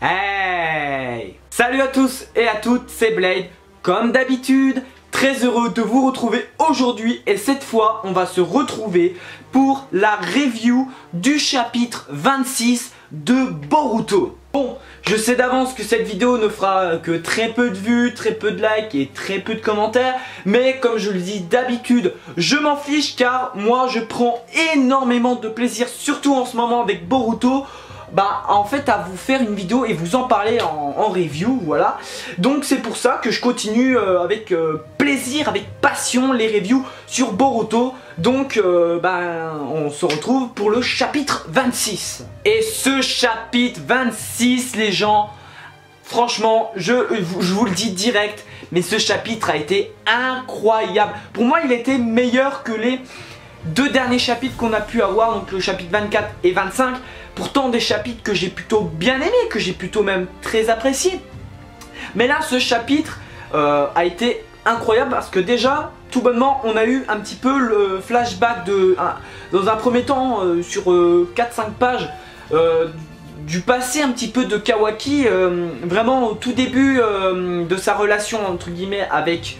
Hey! Salut à tous et à toutes, c'est Blade. Comme d'habitude, très heureux de vous retrouver aujourd'hui et cette fois, on va se retrouver pour la review du chapitre 26 de Boruto. Bon, je sais d'avance que cette vidéo ne fera que très peu de vues, très peu de likes et très peu de commentaires, mais comme je le dis d'habitude, je m'en fiche car moi je prends énormément de plaisir, surtout en ce moment avec Boruto, en fait à vous faire une vidéo et vous en parler en review, voilà. Donc c'est pour ça que je continue avec plaisir, avec passion les reviews sur Boruto. Donc on se retrouve pour le chapitre 26. Et ce chapitre 26 les gens, franchement je vous le dis direct, mais ce chapitre a été incroyable. Pour moi il était meilleur que les deux derniers chapitres qu'on a pu avoir, donc le chapitre 24 et 25. Pourtant des chapitres que j'ai plutôt bien aimé, que j'ai plutôt même très apprécié. Mais là ce chapitre a été incroyable parce que déjà tout bonnement on a eu un petit peu le flashback dans un premier temps sur 4-5 pages du passé un petit peu de Kawaki, vraiment au tout début de sa relation entre guillemets avec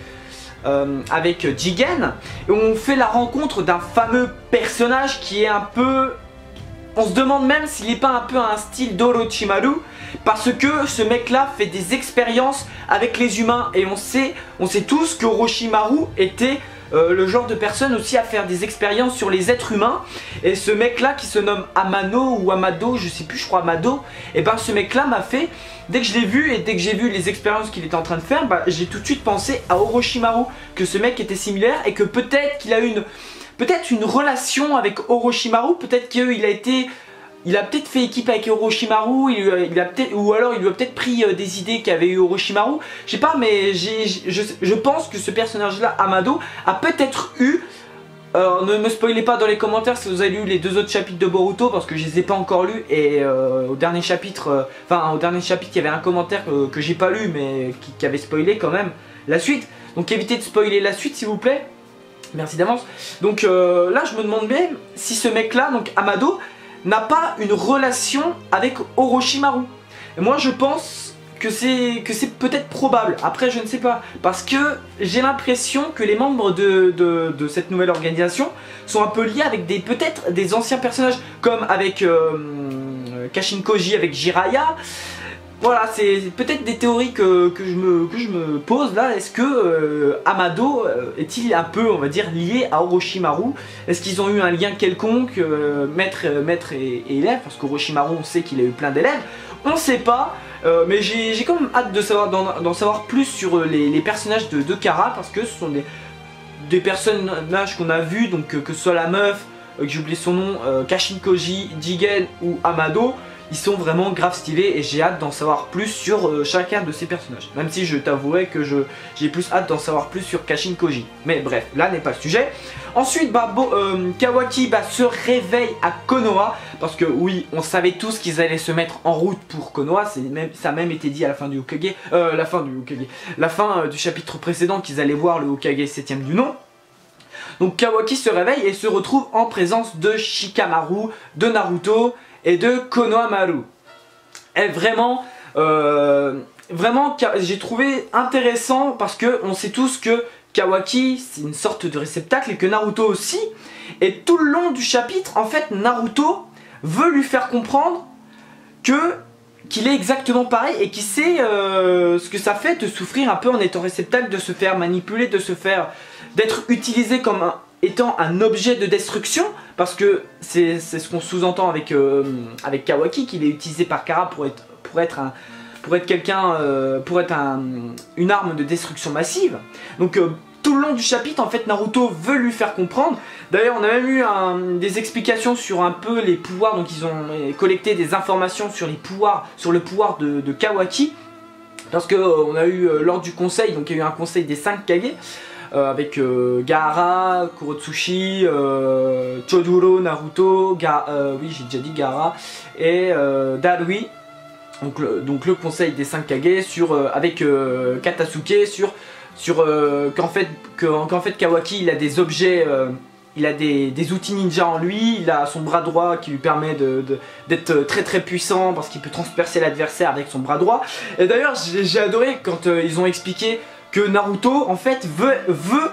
Jigen, et on fait la rencontre d'un fameux personnage qui est un peu... On se demande même s'il n'est pas un peu un style d'Orochimaru, parce que ce mec là fait des expériences avec les humains et on sait tous que Orochimaru était le genre de personne aussi à faire des expériences sur les êtres humains. Et ce mec là qui se nomme Amano ou Amado, je sais plus, je crois Amado, et ce mec là m'a fait, dès que je l'ai vu et dès que j'ai vu les expériences qu'il était en train de faire, j'ai tout de suite pensé à Orochimaru, que ce mec était similaire et que peut-être qu'il a une relation avec Orochimaru, peut-être il a peut-être fait équipe avec Orochimaru, ou alors il lui a peut-être pris des idées qu'avait eu Orochimaru, je sais pas, mais je pense que ce personnage là, Amado, a peut-être eu, ne me spoilez pas dans les commentaires si vous avez lu les deux autres chapitres de Boruto parce que je les ai pas encore lus, et au dernier chapitre il y avait un commentaire que j'ai pas lu mais qui avait spoilé quand même la suite, donc évitez de spoiler la suite s'il vous plaît. Merci d'avance. Donc là je me demande bien si ce mec là, donc Amado, n'a pas une relation avec Orochimaru. Et moi je pense que c'est peut-être probable. Après je ne sais pas. Parce que j'ai l'impression que les membres de cette nouvelle organisation sont un peu liés avec peut-être des anciens personnages. Comme avec Kashin Koji avec Jiraiya. Voilà, c'est peut-être des théories que je me pose là. Est-ce que Amado est-il un peu, on va dire, lié à Orochimaru? Est-ce qu'ils ont eu un lien quelconque, maître et élève? Parce qu'Orochimaru, on sait qu'il a eu plein d'élèves. On ne sait pas, mais j'ai quand même hâte d'en savoir plus sur les personnages de Kara. Parce que ce sont des personnages qu'on a vus, donc que ce soit la meuf, que j'ai oublié son nom, Kashin Koji, Jigen ou Amado. Ils sont vraiment grave stylés et j'ai hâte d'en savoir plus sur chacun de ces personnages. Même si je t'avouerai que j'ai plus hâte d'en savoir plus sur Kashin Koji. Mais bref, là n'est pas le sujet. Ensuite, Kawaki se réveille à Konoha. Parce que oui, on savait tous qu'ils allaient se mettre en route pour Konoha. Ça a même été dit à la fin du Hokage. La fin du chapitre précédent qu'ils allaient voir le Hokage 7ème du nom. Donc Kawaki se réveille et se retrouve en présence de Shikamaru, de Naruto et de Konohamaru. Et vraiment, j'ai trouvé intéressant parce que on sait tous que Kawaki c'est une sorte de réceptacle et que Naruto aussi. Et tout le long du chapitre, en fait, Naruto veut lui faire comprendre qu'il est exactement pareil et qu'il sait ce que ça fait de souffrir un peu en étant réceptacle, de se faire manipuler, d'être utilisé comme étant un objet de destruction, parce que c'est ce qu'on sous-entend avec Kawaki, qu'il est utilisé par Kara pour être une arme de destruction massive. Donc tout le long du chapitre, en fait, Naruto veut lui faire comprendre. D'ailleurs, on a même eu des explications sur un peu les pouvoirs, donc ils ont collecté des informations sur le pouvoir de Kawaki, parce que on a eu lors du conseil, donc il y a eu un conseil des 5 Kage. Avec Gaara, Kurotsuchi, Chodoro, Naruto, oui j'ai déjà dit Gaara, et Darui, donc le conseil des 5 Kage, avec Katasuke, qu'en fait Kawaki il a des objets il a des outils ninja en lui, il a son bras droit qui lui permet d'être très puissant parce qu'il peut transpercer l'adversaire avec son bras droit. Et d'ailleurs j'ai adoré quand ils ont expliqué que Naruto en fait veut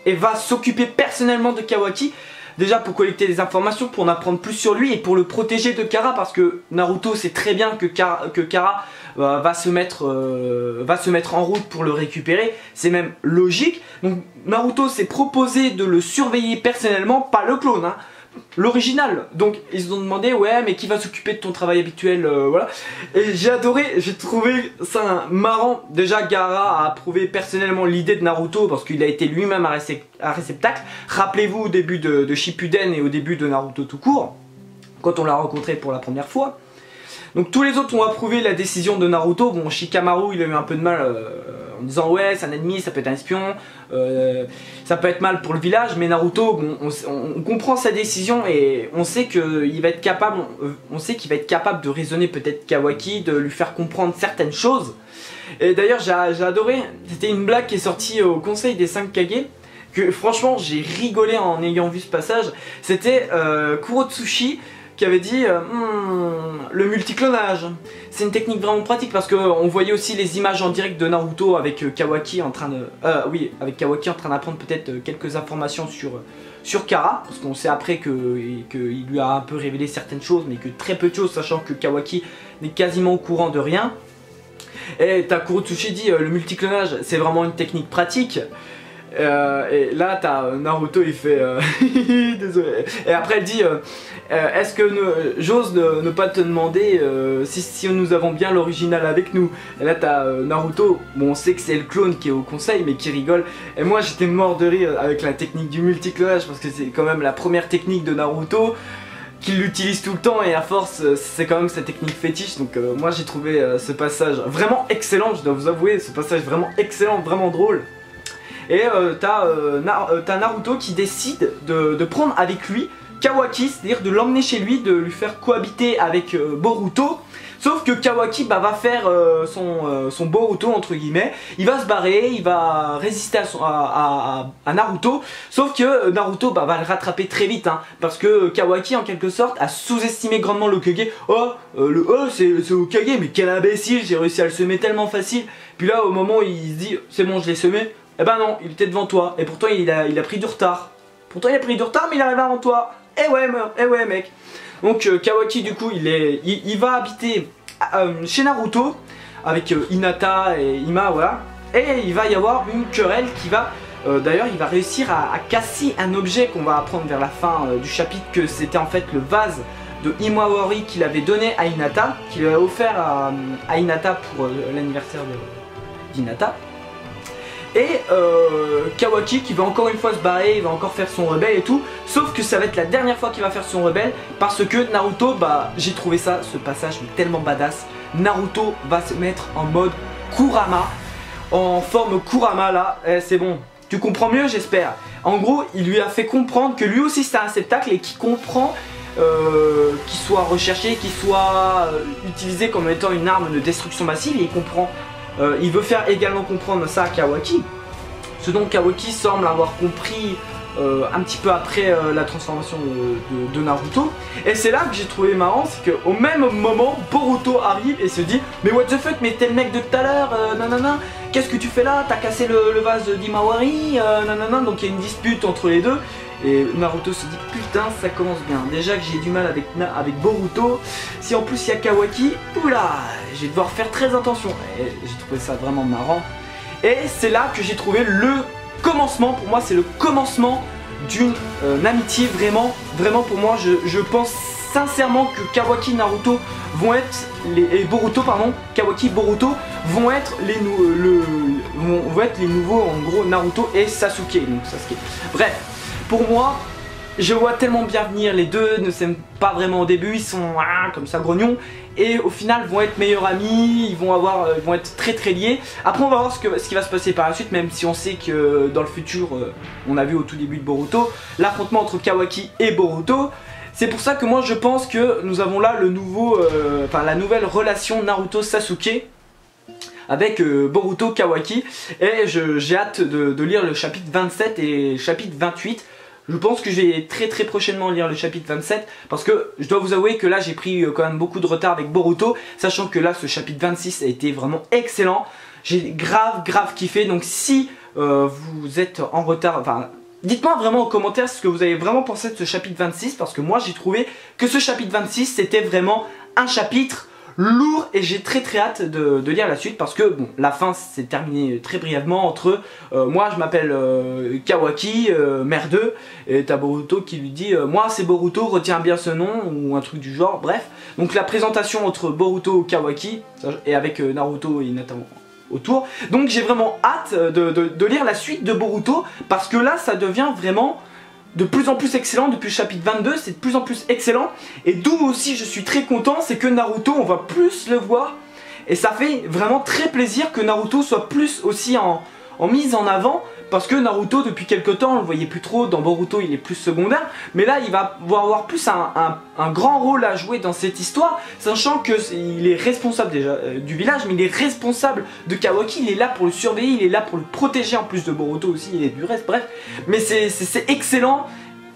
et va s'occuper personnellement de Kawaki. Déjà pour collecter des informations, pour en apprendre plus sur lui et pour le protéger de Kara, parce que Naruto sait très bien que Kara va se mettre en route pour le récupérer. C'est même logique. Donc Naruto s'est proposé de le surveiller personnellement, pas le clone, hein, l'original. Donc ils ont demandé ouais mais qui va s'occuper de ton travail habituel, voilà. Et j'ai adoré, j'ai trouvé ça marrant. Déjà Gaara a approuvé personnellement l'idée de Naruto parce qu'il a été lui-même un réceptacle. Rappelez-vous au début de Shippuden et au début de Naruto tout court, quand on l'a rencontré pour la première fois. Donc tous les autres ont approuvé la décision de Naruto. Bon, Shikamaru il a eu un peu de mal en disant ouais c'est un ennemi, ça peut être un espion, ça peut être mal pour le village, mais Naruto bon, on comprend sa décision et on sait qu'il va être capable, de raisonner peut-être Kawaki, de lui faire comprendre certaines choses. Et d'ailleurs j'ai adoré, c'était une blague qui est sortie au conseil des 5 Kage, que franchement j'ai rigolé en ayant vu ce passage. C'était Kurotsushi qui avait dit le multiclonage. C'est une technique vraiment pratique parce qu'on voyait aussi les images en direct de Naruto avec Kawaki en train de d'apprendre peut-être quelques informations sur Kara, parce qu'on sait après qu'il lui a un peu révélé certaines choses, mais que très peu de choses, sachant que Kawaki n'est quasiment au courant de rien. Et Kurotsushi dit le multiclonage c'est vraiment une technique pratique. Et là t'as Naruto il fait désolé, et après elle dit est-ce que j'ose ne pas te demander si nous avons bien l'original avec nous. Et là t'as Naruto, bon on sait que c'est le clone qui est au conseil mais qui rigole, et moi j'étais mort de rire avec la technique du multiclonage parce que c'est quand même la première technique de Naruto qu'il l'utilise tout le temps, et à force c'est quand même sa technique fétiche. Donc moi j'ai trouvé ce passage vraiment excellent, je dois vous avouer, ce passage vraiment excellent, vraiment drôle. Et t'as Naruto qui décide de prendre avec lui Kawaki, c'est-à-dire de l'emmener chez lui, de lui faire cohabiter avec Boruto. Sauf que Kawaki va faire son Boruto entre guillemets, il va se barrer, il va résister à Naruto. Sauf que Naruto va le rattraper très vite, hein, parce que Kawaki en quelque sorte a sous-estimé grandement l'Hokage. C'est Hokage, mais quel imbécile, j'ai réussi à le semer tellement facile. Puis là au moment où il se dit c'est bon je l'ai semé, eh ben non, il était devant toi, et pourtant il a pris du retard. Pourtant il a pris du retard, mais il arrive avant toi. Eh ouais mec. Donc Kawaki du coup il va habiter chez Naruto avec Hinata et Ima, voilà. Et il va y avoir une querelle qui va... D'ailleurs il va réussir à casser un objet qu'on va apprendre vers la fin du chapitre, que c'était en fait le vase de Himawari qu'il avait donné à Hinata, qu'il avait offert à Hinata pour l'anniversaire d'Hinata. Et Kawaki qui va encore une fois se barrer, il va encore faire son rebelle et tout. Sauf que ça va être la dernière fois qu'il va faire son rebelle, parce que Naruto, j'ai trouvé ce passage tellement badass. Naruto va se mettre en mode Kurama, en forme Kurama là, c'est bon. Tu comprends mieux j'espère. En gros il lui a fait comprendre que lui aussi c'est un réceptacle et qu'il comprend qu'il soit recherché, qu'il soit utilisé comme étant une arme de destruction massive, et il comprend. Il veut faire également comprendre ça à Kawaki, ce dont Kawaki semble avoir compris un petit peu après la transformation de Naruto. Et c'est là que j'ai trouvé marrant, c'est qu'au même moment Boruto arrive et se dit mais what the fuck, mais t'es le mec de tout à l'heure, nanana, qu'est-ce que tu fais là, t'as cassé le vase d'Himawari, nanana. Donc il y a une dispute entre les deux. Et Naruto se dit putain ça commence bien, déjà que j'ai du mal avec Boruto, si en plus il y a Kawaki, oula, je vais devoir faire très attention. Et j'ai trouvé ça vraiment marrant. Et c'est là que j'ai trouvé le commencement, pour moi c'est le commencement d'une amitié, vraiment pour moi je pense sincèrement que Kawaki Naruto vont être Kawaki Boruto vont être les nouveaux en gros Naruto et Sasuke, donc Sasuke. Bref, pour moi, je vois tellement bien venir, les deux ne s'aiment pas vraiment au début, ils sont comme ça grognons, et au final vont être meilleurs amis, ils vont être très liés. Après on va voir ce qui va se passer par la suite, même si on sait que dans le futur, on a vu au tout début de Boruto, l'affrontement entre Kawaki et Boruto. C'est pour ça que moi je pense que nous avons là la nouvelle relation Naruto-Sasuke avec Boruto Kawaki, et j'ai hâte de lire le chapitre 27 et le chapitre 28 Je pense que je vais très prochainement lire le chapitre 27 parce que je dois vous avouer que là j'ai pris quand même beaucoup de retard avec Boruto, sachant que là ce chapitre 26 a été vraiment excellent. J'ai grave kiffé, donc si vous êtes en retard, enfin dites-moi vraiment en commentaire ce que vous avez vraiment pensé de ce chapitre 26 parce que moi j'ai trouvé que ce chapitre 26 c'était vraiment un chapitre lourd et j'ai très hâte de lire la suite parce que bon, la fin s'est terminée très brièvement entre moi je m'appelle Kawaki, merdeux, et t'as Boruto qui lui dit moi c'est Boruto, retiens bien ce nom ou un truc du genre, bref. Donc la présentation entre Boruto et Kawaki et avec Naruto et Hinata autour. Donc j'ai vraiment hâte de lire la suite de Boruto parce que là ça devient vraiment de plus en plus excellent. Depuis le chapitre 22 c'est de plus en plus excellent et d'où aussi je suis très content, c'est que Naruto on va plus le voir et ça fait vraiment très plaisir que Naruto soit plus aussi en mise en avant parce que Naruto depuis quelques temps on le voyait plus trop, dans Boruto il est plus secondaire mais là il va avoir plus un grand rôle à jouer dans cette histoire, sachant qu'il est responsable déjà du village mais il est responsable de Kawaki, il est là pour le surveiller, il est là pour le protéger en plus de Boruto aussi et du reste, bref. Mais c'est excellent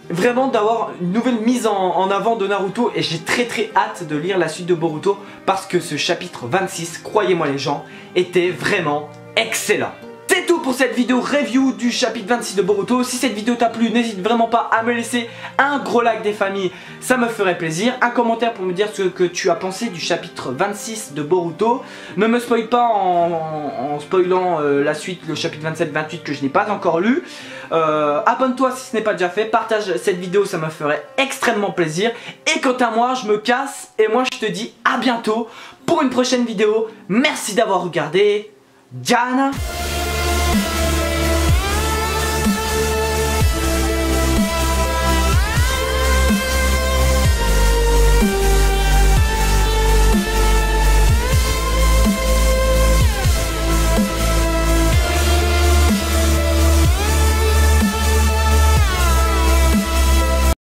vraiment d'avoir une nouvelle mise en avant de Naruto et j'ai très hâte de lire la suite de Boruto parce que ce chapitre 26, croyez-moi les gens, était vraiment excellent. C'est tout pour cette vidéo review du chapitre 26 de Boruto. Si cette vidéo t'a plu, n'hésite vraiment pas à me laisser un gros like des familles, ça me ferait plaisir. Un commentaire pour me dire ce que tu as pensé du chapitre 26 de Boruto. Ne me spoil pas en spoilant la suite, le chapitre 27-28 que je n'ai pas encore lu. Abonne-toi si ce n'est pas déjà fait, partage cette vidéo, ça me ferait extrêmement plaisir. Et quant à moi, je me casse et moi je te dis à bientôt pour une prochaine vidéo. Merci d'avoir regardé. Diana.